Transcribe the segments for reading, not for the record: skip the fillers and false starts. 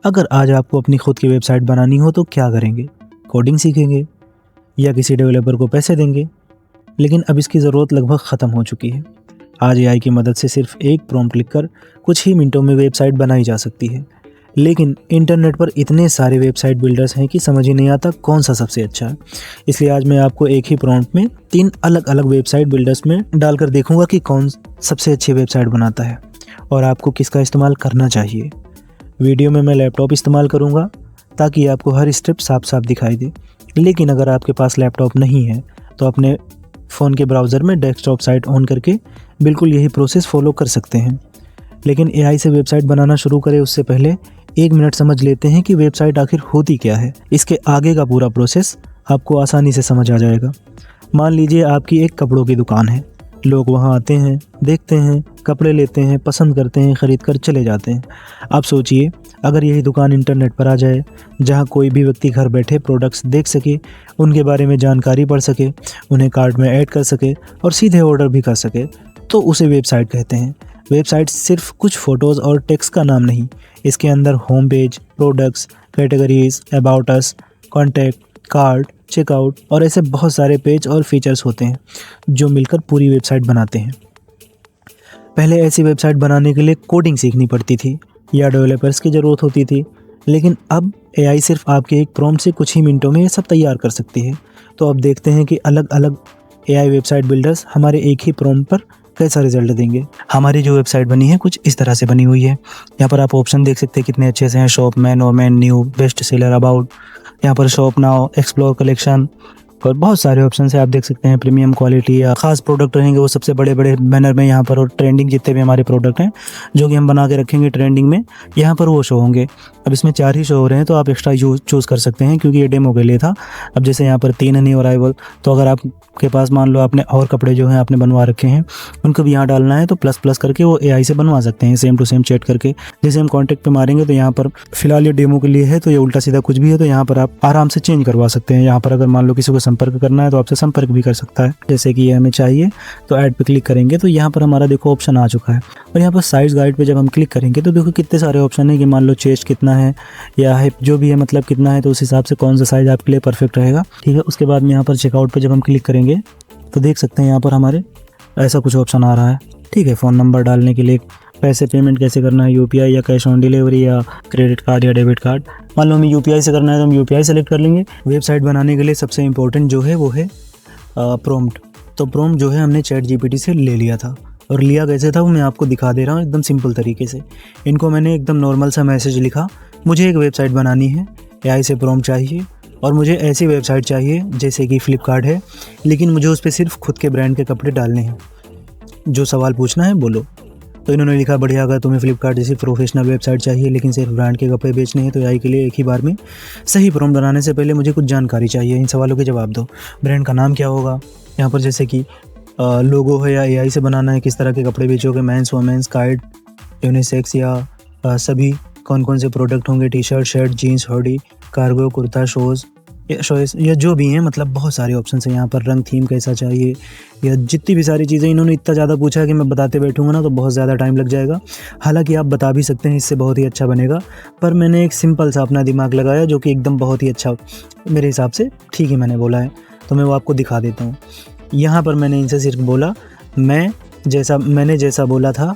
अगर आज आपको अपनी खुद की वेबसाइट बनानी हो तो क्या करेंगे? कोडिंग सीखेंगे या किसी डेवलपर को पैसे देंगे? लेकिन अब इसकी ज़रूरत लगभग ख़त्म हो चुकी है। आज एआई की मदद से सिर्फ एक प्रॉम्प्ट लिखकर कुछ ही मिनटों में वेबसाइट बनाई जा सकती है। लेकिन इंटरनेट पर इतने सारे वेबसाइट बिल्डर्स हैं कि समझ ही नहीं आता कौन सा सबसे अच्छा है। इसलिए आज मैं आपको एक ही प्रॉम्प्ट में 3 अलग-अलग वेबसाइट बिल्डर्स में डालकर देखूँगा कि कौन सबसे अच्छी वेबसाइट बनाता है और आपको किसका इस्तेमाल करना चाहिए। वीडियो में मैं लैपटॉप इस्तेमाल करूँगा ताकि आपको हर स्टेप साफ-साफ दिखाई दे। लेकिन अगर आपके पास लैपटॉप नहीं है तो अपने फ़ोन के ब्राउज़र में डेस्कटॉप साइट ऑन करके बिल्कुल यही प्रोसेस फ़ॉलो कर सकते हैं। लेकिन एआई से वेबसाइट बनाना शुरू करें उससे पहले 1 मिनट समझ लेते हैं कि वेबसाइट आखिर होती क्या है। इसके आगे का पूरा प्रोसेस आपको आसानी से समझ आ जाएगा। मान लीजिए आपकी एक कपड़ों की दुकान है। लोग वहाँ आते हैं, देखते हैं, कपड़े लेते हैं, पसंद करते हैं, खरीद कर चले जाते हैं। आप सोचिए अगर यही दुकान इंटरनेट पर आ जाए, जहाँ कोई भी व्यक्ति घर बैठे प्रोडक्ट्स देख सके, उनके बारे में जानकारी पढ़ सके, उन्हें कार्ट में ऐड कर सके और सीधे ऑर्डर भी कर सके, तो उसे वेबसाइट कहते हैं। वेबसाइट सिर्फ कुछ फ़ोटोज़ और टेक्स्ट का नाम नहीं, इसके अंदर home page, products, categories, about us, contact, cart, checkout और ऐसे बहुत सारे पेज और फीचर्स होते हैं जो मिलकर पूरी वेबसाइट बनाते हैं। पहले ऐसी वेबसाइट बनाने के लिए कोडिंग सीखनी पड़ती थी या डेवलपर्स की ज़रूरत होती थी, लेकिन अब एआई सिर्फ आपके एक प्रॉम्प्ट से कुछ ही मिनटों में ये सब तैयार कर सकती है। तो अब देखते हैं कि अलग-अलग एआई वेबसाइट बिल्डर्स हमारे एक ही प्रॉम्प्ट पर कैसा रिजल्ट देंगे। हमारी जो वेबसाइट बनी है कुछ इस तरह से बनी हुई है। यहाँ पर आप ऑप्शन देख सकते हैं कितने अच्छे से हैं। शॉप, मैन और man, new, best seller, about, यहाँ पर शॉप नाउ, एक्सप्लोर कलेक्शन और बहुत सारे ऑप्शन है। आप देख सकते हैं प्रीमियम क्वालिटी या खास प्रोडक्ट रहेंगे वो सबसे बड़े-बड़े बैनर में यहाँ पर, और ट्रेंडिंग जितने भी हमारे प्रोडक्ट हैं जो कि हम बना के रखेंगे ट्रेंडिंग में, यहाँ पर वो शो होंगे। अब इसमें 4 ही शो हो रहे हैं तो आप एक्स्ट्रा चूज़ कर सकते हैं क्योंकि ये डेमो के लिए था। अब जैसे यहाँ पर 3 है न्यू अराइवल, तो अगर आपके पास मान लो आपने और कपड़े जो हैं आपने बनवा रखे हैं उनको भी यहाँ डालना है तो प्लस करके वो एआई से बनवा सकते हैं सेम टू सेम चैट करके। जैसे हम कॉन्टैक्ट पे मारेंगे तो यहाँ पर फिलहाल ये डेमो के लिए है तो ये उल्टा सीधा कुछ भी है तो यहाँ पर आप आराम से चेंज करवा सकते हैं। यहाँ पर अगर मान लो किसी को संपर्क करना है तो आपसे संपर्क भी कर सकता है। जैसे कि ये हमें चाहिए तो ऐड पे क्लिक करेंगे तो यहाँ पर हमारा देखो ऑप्शन आ चुका है। और यहाँ पर साइज गाइड पे जब हम क्लिक करेंगे तो देखो कितने सारे ऑप्शन है कि मान लो चेस्ट कितना है या हिप जो भी है मतलब कितना है, तो उस हिसाब से कौन सा साइज आपके लिए परफेक्ट रहेगा। ठीक है, उसके बाद में यहाँ पर चेकआउट पे जब हम क्लिक करेंगे तो देख सकते हैं यहाँ पर हमारे ऐसा कुछ ऑप्शन आ रहा है। ठीक है, फ़ोन नंबर डालने के लिए, पैसे पेमेंट कैसे करना है, यूपीआई या कैश ऑन डिलीवरी या क्रेडिट कार्ड या डेबिट कार्ड। मान लो हमें यूपीआई से करना है तो हम यूपीआई सेलेक्ट कर लेंगे। वेबसाइट बनाने के लिए सबसे इंपॉर्टेंट जो है वो है प्रॉम्प्ट। तो प्रॉम्प्ट जो है हमने चैट जीपीटी से ले लिया था, और लिया कैसे था वो मैं आपको दिखा दे रहा हूँ एकदम सिंपल तरीके से। इनको मैंने एकदम नॉर्मल सा मैसेज लिखा, मुझे एक वेबसाइट बनानी है, एआई से प्रॉम्प्ट चाहिए और मुझे ऐसी वेबसाइट चाहिए जैसे कि फ्लिपकार्ट है, लेकिन मुझे उस पर सिर्फ खुद के ब्रांड के कपड़े डालने हैं, जो सवाल पूछना है बोलो। तो इन्होंने लिखा बढ़िया, अगर तुम्हें फ्लिपकार्ट जैसी प्रोफेशनल वेबसाइट चाहिए लेकिन सिर्फ ब्रांड के कपड़े बेचने हैं तो एआई के लिए एक ही बार में सही प्रॉम्प्ट बनाने से पहले मुझे कुछ जानकारी चाहिए। इन सवालों के जवाब दो। ब्रांड का नाम क्या होगा, यहाँ पर जैसे कि लोगो है या एआई से बनाना है, किस तरह के कपड़े बेचोगे, मेंस वुमेन्स, काइड, यूनिसेक्स या सभी, कौन कौन से प्रोडक्ट होंगे, T shirt, shirt, jeans, hoodie, cargo, kurta, shorts या जो भी हैं, मतलब बहुत सारे ऑप्शन हैं यहाँ पर। रंग, थीम कैसा चाहिए, या जितनी भी सारी चीज़ें, इन्होंने इतना ज़्यादा पूछा है कि मैं बताते बैठूंगा ना तो बहुत ज़्यादा टाइम लग जाएगा। हालांकि आप बता भी सकते हैं, इससे बहुत ही अच्छा बनेगा, पर मैंने एक सिंपल सा अपना दिमाग लगाया जो कि एकदम बहुत ही अच्छा मेरे हिसाब से ठीक ही मैंने बोला है, तो मैं वो आपको दिखा देता हूँ। यहाँ पर मैंने इनसे सिर्फ बोला मैंने जैसा बोला था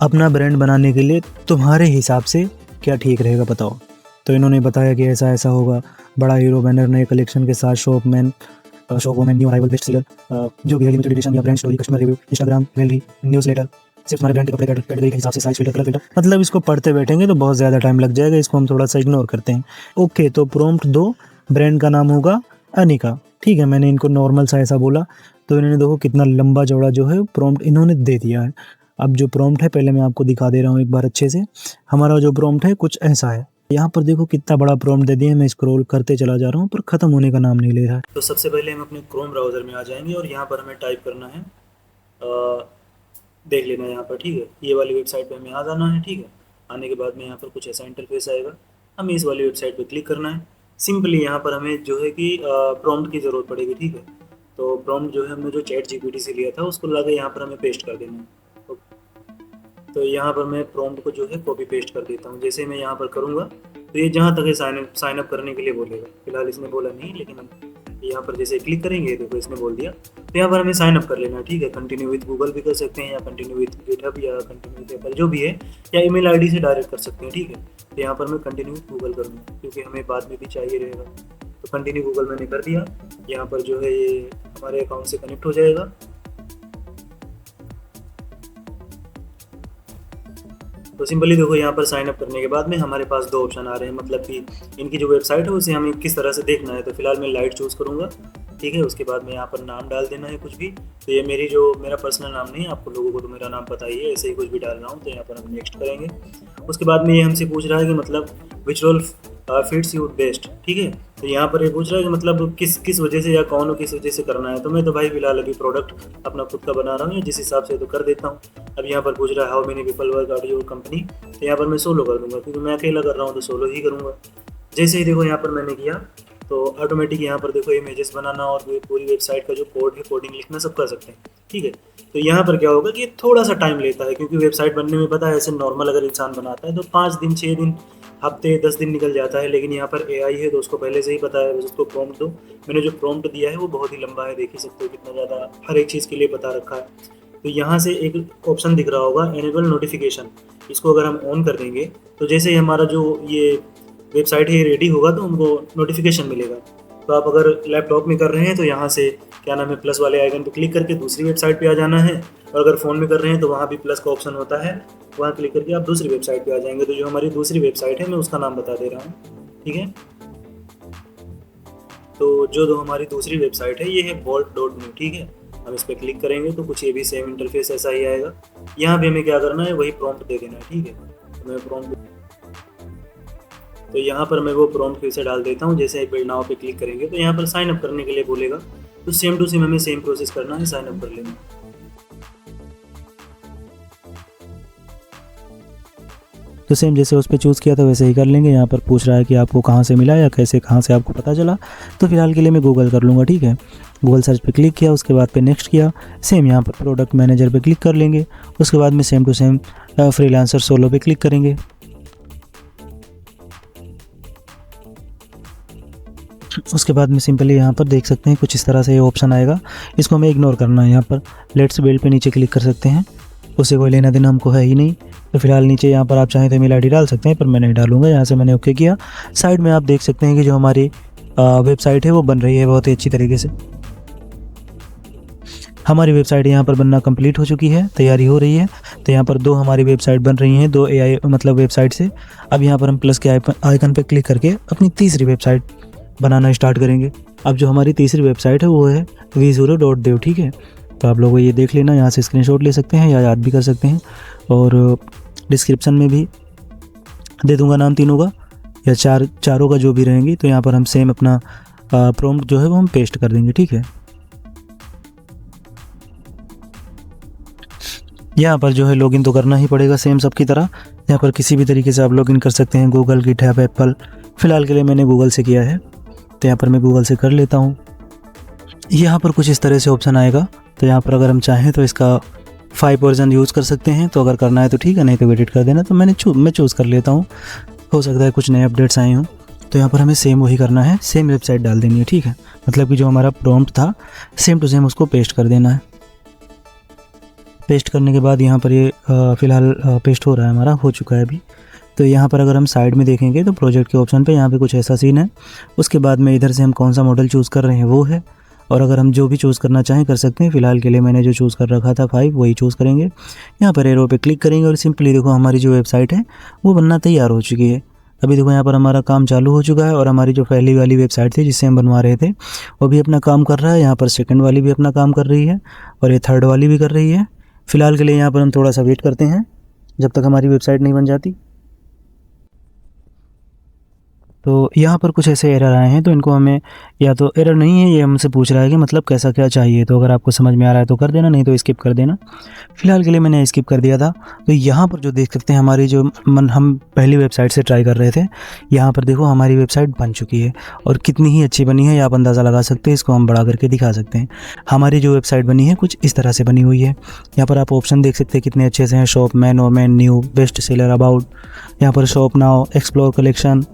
अपना ब्रांड बनाने के लिए तुम्हारे हिसाब से क्या ठीक रहेगा बताओ। तो इन्होंने बताया कि ऐसा ऐसा होगा, बड़ा हीरो बैनर, नए कलेक्शन के साथ, shop women, new arrival, best seller, जो भी है, लिमिटेड एडिशन या brand story, customer review, Instagram, gallery, newsletter, सिर्फ हमारे ब्रांड के कपड़े कैटेगरी के हिसाब से, साइज, फिल्टर, कलर फिल्टर। मतलब इसको पढ़ते बैठेंगे तो बहुत ज़्यादा टाइम लग जाएगा, इसको हम थोड़ा सा इग्नोर करते हैं। ओके, तो प्रॉम्प्ट दो, ब्रांड का नाम होगा अनिका। ठीक है, मैंने इनको नॉर्मल सा ऐसा बोला तो इन्होंने देखो कितना लंबा चौड़ा जो है प्रॉम्प्ट इन्होंने दे दिया है। अब जो प्रॉम्प्ट है पहले मैं आपको दिखा दे रहा हूँ एक बार अच्छे से। हमारा जो प्रॉम्प्ट है कुछ ऐसा है। यहाँ पर देखो कितना बड़ा प्रॉम्प्ट दे दिया, मैं स्क्रॉल करते चला जा रहा हूँ पर ख़त्म होने का नाम नहीं ले रहा है। तो सबसे पहले हम अपने क्रोम ब्राउज़र में आ जाएंगे और यहाँ पर हमें टाइप करना है, देख लेना है यहाँ पर। ठीक है, ये वाली वेबसाइट पे हमें आ जाना है। ठीक है, आने के बाद में यहाँ पर कुछ ऐसा इंटरफेस आएगा, हमें इस वाली वेबसाइट पे क्लिक करना है। सिंपली यहाँ पर हमें जो है कि प्रॉम्प्ट की ज़रूरत पड़ेगी। ठीक है, तो प्रॉम्प्ट जो है हमने जो चैट जीपीटी से लिया था उसको लाके यहाँ पर हमें पेस्ट कर देना है। तो यहाँ पर मैं प्रॉम्प्ट को जो है कॉपी पेस्ट कर देता हूँ। जैसे मैं यहाँ पर करूँगा तो ये जहाँ तक है साइन अप करने के लिए बोलेगा। फिलहाल इसने बोला नहीं, लेकिन हम यहाँ पर जैसे क्लिक करेंगे, देखो इसने बोल दिया। तो यहाँ पर हमें साइन अप कर लेना है, ठीक है। कंटिन्यू विद गूगल भी कर सकते हैं, या कंटिन्यू विद गिटहब, या कंटिन्यू विद एप्पल, जो भी है, या ईमेल आईडी से डायरेक्ट कर सकते हैं, ठीक है। तो यहाँ पर मैं कंटिन्यू विद गूगल करूँगा, क्योंकि हमें बाद में भी चाहिए रहेगा। तो कंटिन्यू गूगल मैंने कर दिया। यहाँ पर जो है ये हमारे अकाउंट से कनेक्ट हो जाएगा। तो सिंपली देखो यहाँ पर साइन अप करने के बाद में हमारे पास दो ऑप्शन आ रहे हैं, मतलब कि इनकी जो वेबसाइट है उसे हमें किस तरह से देखना है। तो फिलहाल मैं लाइट चूज़ करूँगा, ठीक है। उसके बाद में यहाँ पर नाम डाल देना है कुछ भी। तो ये मेरा पर्सनल नाम नहीं है, आपको लोगों को तो मेरा नाम पता ही है, ऐसे ही कुछ भी डाल रहा हूँ। तो यहाँ पर हम नेक्स्ट करेंगे। उसके बाद में ये हमसे पूछ रहा है कि मतलब which role fits you best, ठीक है। तो यहाँ पर ये पूछ रहा है कि मतलब किस वजह से या कौन किस वजह से करना है। तो मैं तो भाई फिलहाल अभी प्रोडक्ट अपना खुद का बना रहा हूँ, जिस हिसाब से तो कर देता हूँ। अब यहाँ पर पूछ रहा है how many people work at your company. तो यहाँ पर मैं सोलो कर दूँगा, क्योंकि मैं अकेला कर रहा हूँ तो सोलो ही करूँगा। जैसे ही देखो यहाँ पर मैंने किया तो ऑटोमेटिक यहाँ पर देखो इमेजेस बनाना और पूरी वेबसाइट का जो कोड है, कोडिंग लिखना सब कर सकते हैं, ठीक है। तो यहाँ पर क्या होगा कि ये थोड़ा सा टाइम लेता है, क्योंकि वेबसाइट बनने में पता है ऐसे नॉर्मल अगर इंसान बनाता है तो 5 दिन 6 दिन हफ्ते 10 दिन निकल जाता है। लेकिन यहाँ पर AI है तो उसको पहले से ही पता है, बस उसको प्रॉम्प्ट दो। मैंने जो प्रॉम्प्ट दिया है वो बहुत ही लंबा है, देख ही सकते हो कितना ज़्यादा हर एक चीज़ के लिए बता रखा है। तो यहाँ से एक ऑप्शन दिख रहा होगा एनेबल नोटिफिकेशन, इसको अगर हम ऑन कर देंगे तो जैसे ही हमारा जो ये वेबसाइट है रेडी होगा तो हमको नोटिफिकेशन मिलेगा। तो आप अगर लैपटॉप में कर रहे हैं तो यहाँ से क्या नाम है प्लस वाले आइकन पर क्लिक करके दूसरी वेबसाइट पे आ जाना है, और अगर फ़ोन में कर रहे हैं तो वहाँ भी प्लस का ऑप्शन होता है, वहाँ क्लिक करके आप दूसरी वेबसाइट पे आ जाएंगे। तो जो हमारी दूसरी वेबसाइट है मैं उसका नाम बता दे रहा हूँ, ठीक है। तो जो हमारी दूसरी वेबसाइट है ये है bolt.me, ठीक है। हम इस पर क्लिक करेंगे तो कुछ ये भी सेम इंटरफेस ऐसा ही आएगा। यहाँ पे हमें क्या करना है, वही प्रॉम्प्ट दे देना है, ठीक है। तो मैं प्रॉम्प्ट तो यहाँ पर मैं वो प्रॉम्प्ट फिर से डाल देता हूँ। जैसे बिल्ड नाउ पे क्लिक करेंगे तो यहाँ पर साइन अप करने के लिए बोलेगा। तो सेम टू सेम हमें सेम प्रोसेस करना है, साइन अप कर लेना। तो सेम जैसे उस पर चूज़ किया था वैसे ही कर लेंगे। यहाँ पर पूछ रहा है कि आपको कहाँ से मिला या कैसे कहाँ से आपको पता चला। तो फिलहाल के लिए मैं गूगल कर लूँगा, ठीक है। गूगल सर्च पे क्लिक किया, उसके बाद पे नेक्स्ट किया। सेम यहाँ पर प्रोडक्ट मैनेजर पे क्लिक कर लेंगे। उसके बाद में same to same freelancer solo पे क्लिक करेंगे। उसके बाद में सिंपली यहाँ पर देख सकते हैं कुछ इस तरह से ये ऑप्शन आएगा, इसको हमें इग्नोर करना है। यहाँ पर लेट्स बिल्ड पे नीचे क्लिक कर सकते हैं, उससे कोई लेना देना हमको है ही नहीं। तो फिलहाल नीचे यहाँ पर आप चाहें तो ईमेल आईडी डाल सकते हैं, पर मैं नहीं डालूंगा। यहाँ से मैंने ओके किया। साइड में आप देख सकते हैं कि जो हमारी वेबसाइट है वो बन रही है बहुत ही अच्छी तरीके से। हमारी वेबसाइट यहाँ पर बनना कंप्लीट हो चुकी है, तैयारी हो रही है। तो यहाँ पर दो हमारी वेबसाइट बन रही हैं, दो AI मतलब वेबसाइट से। अब यहाँ पर हम प्लस के आइकन पर क्लिक करके अपनी तीसरी वेबसाइट बनाना स्टार्ट करेंगे। अब जो हमारी तीसरी वेबसाइट है वो है vizuro.dev, ठीक है। तो आप लोग ये देख लेना, यहाँ से स्क्रीनशॉट ले सकते हैं या याद भी कर सकते हैं, और डिस्क्रिप्शन में भी दे दूंगा नाम तीनों का या चारों का जो भी रहेंगी। तो यहाँ पर हम सेम अपना प्रॉम्प्ट जो है वो हम पेस्ट कर देंगे, ठीक है। यहाँ पर जो है लॉगिन तो करना ही पड़ेगा सेम सबकी तरह। यहाँ पर किसी भी तरीके से आप लॉगिन कर सकते हैं, गूगल, गिटहब, एप्पल। फ़िलहाल के लिए मैंने गूगल से किया है, तो यहाँ पर मैं गूगल से कर लेता हूँ। यहाँ पर कुछ इस तरह से ऑप्शन आएगा। तो यहाँ पर अगर हम चाहें तो इसका 5 वर्जन यूज़ कर सकते हैं, तो अगर करना है तो ठीक है, नहीं तो एडिट कर देना। तो मैं चूज़ कर लेता हूँ, हो सकता है कुछ नए अपडेट्स आए हों। तो यहाँ पर हमें सेम वही करना है, सेम वेबसाइट डाल देनी है, ठीक है। मतलब कि जो हमारा प्रॉम्प्ट था सेम टू सेम उसको पेस्ट कर देना है। पेस्ट करने के बाद यहाँ पर ये फ़िलहाल पेस्ट हो रहा है, हमारा हो चुका है अभी। तो यहाँ पर अगर हम साइड में देखेंगे तो प्रोजेक्ट के ऑप्शन पे यहाँ पे कुछ ऐसा सीन है। उसके बाद में इधर से हम कौन सा मॉडल चूज़ कर रहे हैं वो है, और अगर हम जो भी चूज़ करना चाहें कर सकते हैं। फ़िलहाल के लिए मैंने जो चूज़ कर रखा था 5 वही चूज़ करेंगे। यहाँ पर एरो पे क्लिक करेंगे और सिंपली देखो हमारी जो वेबसाइट है वो बनना तैयार हो चुकी है। अभी देखो यहाँ पर हमारा काम चालू हो चुका है, और हमारी जो पहली वाली वेबसाइट थी जिससे हम बनवा रहे थे वो भी अपना काम कर रहा है। यहाँ पर सेकेंड वाली भी अपना काम कर रही है, और ये थर्ड वाली भी कर रही है। फ़िलहाल के लिए यहाँ पर हम थोड़ा सा वेट करते हैं जब तक हमारी वेबसाइट नहीं बन जाती। तो यहाँ पर कुछ ऐसे एरर आए हैं, तो इनको हमें, या तो एरर नहीं है, ये हमसे पूछ रहा है कि मतलब कैसा क्या चाहिए। तो अगर आपको समझ में आ रहा है तो कर देना, नहीं तो स्किप कर देना। फ़िलहाल के लिए मैंने स्किप कर दिया था। तो यहाँ पर जो देख सकते हैं हमारी जो हम पहली वेबसाइट से ट्राई कर रहे थे, यहाँ पर देखो हमारी वेबसाइट बन चुकी है और कितनी ही अच्छी बनी है ये आप अंदाज़ा लगा सकते हैं। इसको हम बड़ा करके दिखा सकते हैं। हमारी जो वेबसाइट बनी है कुछ इस तरह से बनी हुई है। यहाँ पर आप ऑप्शन देख सकते हैं कितने अच्छे से हैं। Shop, man, women, new, best seller, about, यहाँ पर शॉप नाउ, एक्सप्लोर कलेक्शन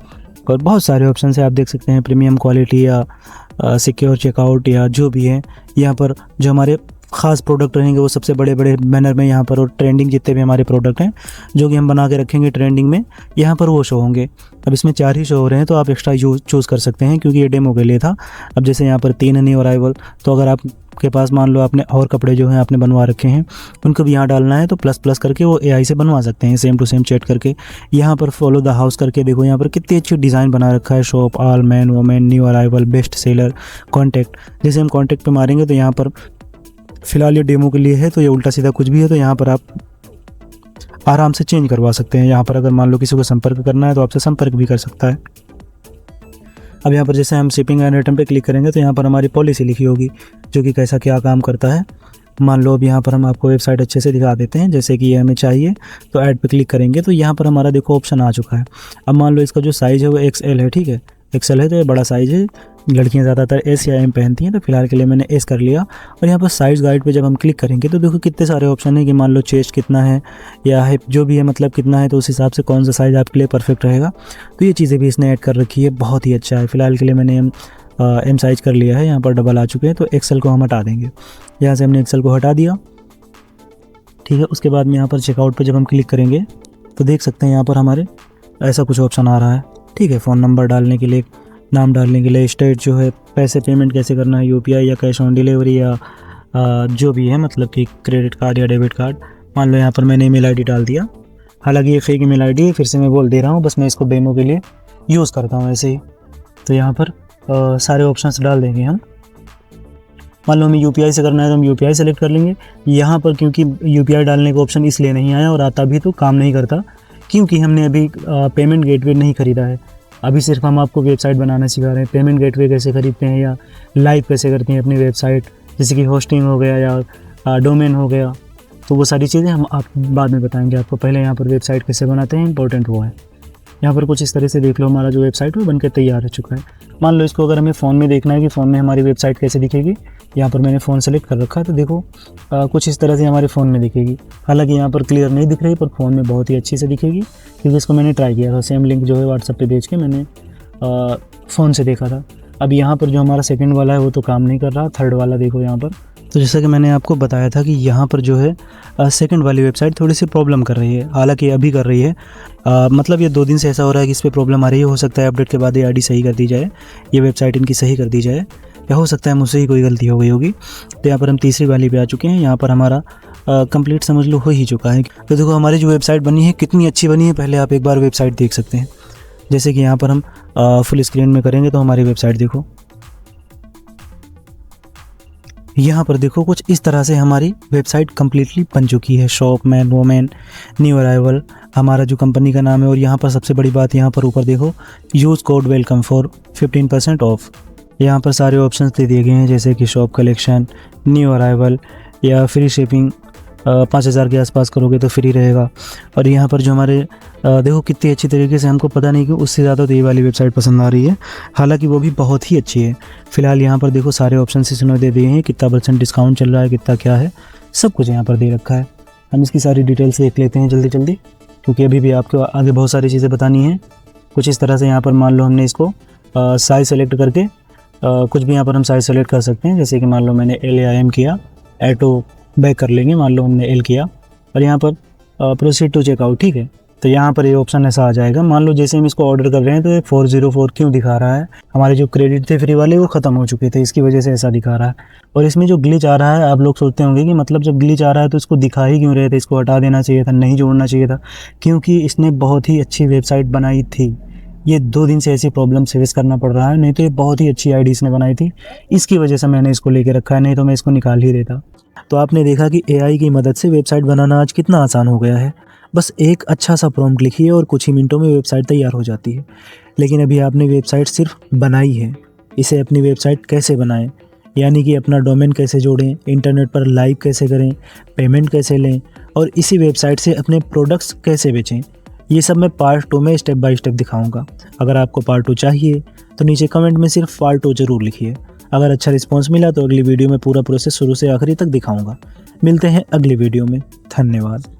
और बहुत सारे ऑप्शन है आप देख सकते हैं। प्रीमियम क्वालिटी या सिक्योर चेकआउट या जो भी है, यहाँ पर जो हमारे ख़ास प्रोडक्ट रहेंगे वो सबसे बड़े बड़े बैनर में यहाँ पर, और ट्रेंडिंग जितने भी हमारे प्रोडक्ट हैं जो कि हम बना के रखेंगे ट्रेंडिंग में, यहाँ पर वो शो होंगे। अब इसमें 4 ही शो हो रहे हैं, तो आप एक्स्ट्रा चूज़ कर सकते हैं क्योंकि ये डेमो के लिए था। अब जैसे यहाँ पर 3 है न्यू अराइवल, तो अगर आपके पास मान लो आपने और कपड़े जो हैं आपने बनवा रखे हैं उनको भी यहाँ डालना है, तो प्लस करके वो AI से बनवा सकते हैं सेम टू सेम चैट करके। यहाँ पर फॉलो द हाउस करके देखो यहाँ पर कितनी अच्छी डिज़ाइन बना रखा है। Shop, all, man, women, new arrival, best seller, contact. जैसे हम कॉन्टैक्ट पे मारेंगे तो यहाँ पर फ़िलहाल ये डेमो के लिए है, तो ये उल्टा सीधा कुछ भी है तो यहाँ पर आप आराम से चेंज करवा सकते हैं। यहाँ पर अगर मान लो किसी को संपर्क करना है तो आपसे संपर्क भी कर सकता है। अब यहाँ पर जैसे हम शिपिंग एंड रिटर्न पे क्लिक करेंगे तो यहाँ पर हमारी पॉलिसी लिखी होगी जो कि कैसा क्या काम करता है। मान लो अब यहाँ पर हम आपको वेबसाइट अच्छे से दिखा देते हैं। जैसे कि ये हमें चाहिए तो ऐड पे क्लिक करेंगे तो यहाँ पर हमारा देखो ऑप्शन आ चुका है। अब मान लो इसका जो साइज़ है वो XL है, ठीक है, XL है तो ये बड़ा साइज़ है। लड़कियां ज़्यादातर S या M पहनती हैं, तो फिलहाल के लिए मैंने S कर लिया। और यहाँ पर साइज़ गाइड पे जब हम क्लिक करेंगे तो देखो कितने सारे ऑप्शन है कि मान लो चेस्ट कितना है या हिप जो भी है मतलब कितना है, तो उस हिसाब से कौन सा साइज़ आपके लिए परफेक्ट रहेगा। तो ये चीज़ें भी इसने ऐड कर रखी है, बहुत ही अच्छा है। फिलहाल के लिए मैंने M साइज़ कर लिया है। यहाँ पर डबल आ चुके हैं तो XL को हम हटा देंगे। यहाँ से हमने XL को हटा दिया, ठीक है। उसके बाद में यहाँ पर चेकआउट पर जब हम क्लिक करेंगे तो देख सकते हैं यहाँ पर हमारे ऐसा कुछ ऑप्शन आ रहा है, ठीक है। फ़ोन नंबर डालने के लिए, नाम डालने के लिए, स्टेट जो है, पैसे पेमेंट कैसे करना है, UPI या कैश ऑन डिलीवरी या जो भी है मतलब कि क्रेडिट कार्ड या डेबिट कार्ड। मान लो यहाँ पर मैंने ईमेल ID डाल दिया, हालांकि ये फेक ईमेल ID है, फिर से मैं बोल दे रहा हूँ, बस मैं इसको डेमो के लिए यूज़ करता हूँ ऐसे ही। तो यहाँ पर सारे ऑप्शंस डाल देंगे हम। मान लो हमें UPI से करना है तो हम UPI सेलेक्ट कर लेंगे। यहाँ पर क्योंकि UPI डालने का ऑप्शन इसलिए नहीं आया और आता भी तो काम नहीं करता क्योंकि हमने अभी पेमेंट गेटवे नहीं ख़रीदा है। अभी सिर्फ हम आपको वेबसाइट बनाना सिखा रहे हैं। पेमेंट गेटवे कैसे खरीदते हैं या लाइव कैसे करते हैं अपनी वेबसाइट, जैसे कि होस्टिंग हो गया या डोमेन हो गया, तो वो सारी चीज़ें हम आप बाद में बताएंगे आपको। पहले यहाँ पर वेबसाइट कैसे बनाते हैं इंपॉर्टेंट वो है। यहाँ पर कुछ इस तरह से देख लो, हमारा जो वेबसाइट है बनकर तैयार हो चुका है। मान लो इसको अगर हमें फ़ोन में देखना है कि फ़ोन में हमारी वेबसाइट कैसे दिखेगी, यहाँ पर मैंने फ़ोन सेलेक्ट कर रखा है तो देखो कुछ इस तरह से हमारे फ़ोन में दिखेगी। हालांकि यहाँ पर क्लियर नहीं दिख रही पर फ़ोन में बहुत ही अच्छी से दिखेगी क्योंकि इसको मैंने ट्राई किया था। सेम लिंक जो है व्हाट्सएप पे भेज के मैंने फ़ोन से देखा था। अब यहाँ पर जो हमारा सेकंड वाला है वो तो काम नहीं कर रहा, थर्ड वाला देखो यहाँ पर। तो जैसा कि मैंने आपको बताया था कि यहाँ पर जो है सेकंड वाली वेबसाइट थोड़ी सी प्रॉब्लम कर रही है, हालांकि अभी कर रही है। मतलब ये 2 दिन से ऐसा हो रहा है कि इस पर प्रॉब्लम आ रही है। हो सकता है अपडेट के बाद ये ID सही कर दी जाए, ये वेबसाइट इनकी सही कर दी जाए, या हो सकता है मुझसे ही कोई गलती हो गई होगी। तो यहाँ पर हम तीसरी वाली पे आ चुके हैं। यहाँ पर हमारा कंप्लीट समझ लो हो ही चुका है। तो देखो हमारी जो वेबसाइट बनी है कितनी अच्छी बनी है, पहले आप एक बार वेबसाइट देख सकते हैं। जैसे कि यहाँ पर हम फुल स्क्रीन में करेंगे तो हमारी वेबसाइट देखो, यहाँ पर देखो कुछ इस तरह से हमारी वेबसाइट कम्प्लीटली बन चुकी है। Shop, man, women, new arrival हमारा जो कंपनी का नाम है। और यहाँ पर सबसे बड़ी बात, यहाँ पर ऊपर देखो use code welcome for 15% of. यहाँ पर सारे ऑप्शंस दे दिए गए हैं जैसे कि शॉप कलेक्शन, न्यू अराइवल या फ्री शिपिंग। 5000 के आसपास करोगे तो फ्री रहेगा। और यहाँ पर जो हमारे देखो कितनी अच्छी तरीके से, हमको पता नहीं कि उससे ज़्यादा तो ये वाली वेबसाइट पसंद आ रही है, हालांकि वो भी बहुत ही अच्छी है। फिलहाल यहाँ पर देखो सारे ऑप्शन इसने दे दिए हैं, कितना % डिस्काउंट चल रहा है, कितना क्या है, सब कुछ यहाँ पर दे रखा है। हम इसकी सारी डिटेल्स देख लेते हैं जल्दी क्योंकि अभी भी आपको आगे बहुत सारी चीज़ें बतानी हैं। कुछ इस तरह से यहाँ पर मान लो हमने इसको साइज़ सेलेक्ट करके कुछ भी यहाँ पर हम साइज़ सेलेक्ट कर सकते हैं। जैसे कि मान लो मैंने L या M किया, ऐटो बैक कर लेंगे, मान लो हमने L किया और यहाँ पर प्रोसीड टू चेकआउट, ठीक है। तो यहाँ पर ये ऑप्शन ऐसा आ जाएगा। मान लो जैसे हम इसको ऑर्डर कर रहे हैं तो ये 404 क्यों दिखा रहा है, हमारे जो क्रेडिट थे फ्री वाले वो ख़त्म हो चुके थे, इसकी वजह से ऐसा दिखा रहा है। और इसमें जो ग्लिच आ रहा है, आप लोग सोचते होंगे कि मतलब जब ग्लिच आ रहा है तो इसको दिखा ही क्यों रहे थे, इसको हटा देना चाहिए था, नहीं जोड़ना चाहिए था, क्योंकि इसने बहुत ही अच्छी वेबसाइट बनाई थी। ये 2 दिन से ऐसी प्रॉब्लम फेस करना पड़ रहा है, नहीं तो ये बहुत ही अच्छी ID इसने बनाई थी, इसकी वजह से मैंने इसको लेके रखा है, नहीं तो मैं इसको निकाल ही देता। तो आपने देखा कि AI की मदद से वेबसाइट बनाना आज कितना आसान हो गया है। बस एक अच्छा सा प्रॉम्प्ट लिखिए और कुछ ही मिनटों में वेबसाइट तैयार हो जाती है। लेकिन अभी आपने वेबसाइट सिर्फ बनाई है, इसे अपनी वेबसाइट कैसे बनाएं, यानी कि अपना डोमेन कैसे जोड़ें, इंटरनेट पर लाइव कैसे करें, पेमेंट कैसे लें और इसी वेबसाइट से अपने प्रोडक्ट्स कैसे बेचें, ये सब मैं पार्ट 2 में स्टेप बाय स्टेप दिखाऊंगा। अगर आपको पार्ट 2 चाहिए तो नीचे कमेंट में सिर्फ पार्ट 2 ज़रूर लिखिए। अगर अच्छा रिस्पॉन्स मिला तो अगली वीडियो में पूरा प्रोसेस शुरू से आखिरी तक दिखाऊंगा। मिलते हैं अगली वीडियो में। धन्यवाद।